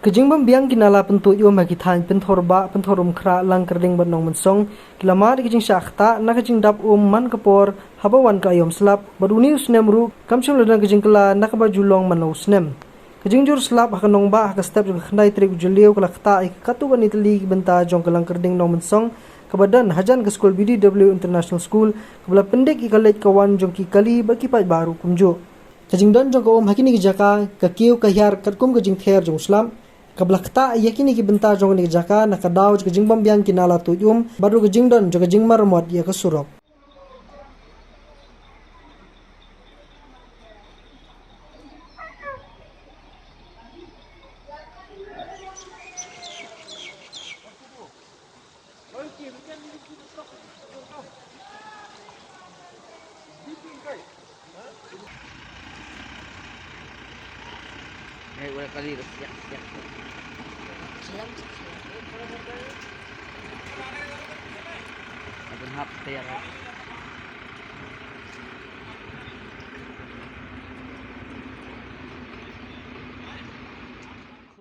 Kejingbam biang kinala pentu yo magi than penthorba penthorum khra lang kerding banong mensong kilama di kejing syakta na kejing dap man kapor habawan ka ayom slap baduni usnem ru kamchum ladang kejing kala na ka bajulong manau usnem kejing jur slap hakanong ba ka step jong khandai trik juliu kala khta ikatu kan itli benta jong kalang kerding nong mensong kabadan hajan ke school BDW International School kabla pendek ikalet kawan jong ki kali baki pai baru kumjo kejing don jong ka hakini kijaka ka kiu ka hiar katkum kejing ther jong slam Kablakta yakini ki benta jong ni jaka nakadaw ke jingbam biang kinala tuyum baru ke jingdon jo ke jingmar mod ya ke surok. Wala kali siap. Abang hap saya.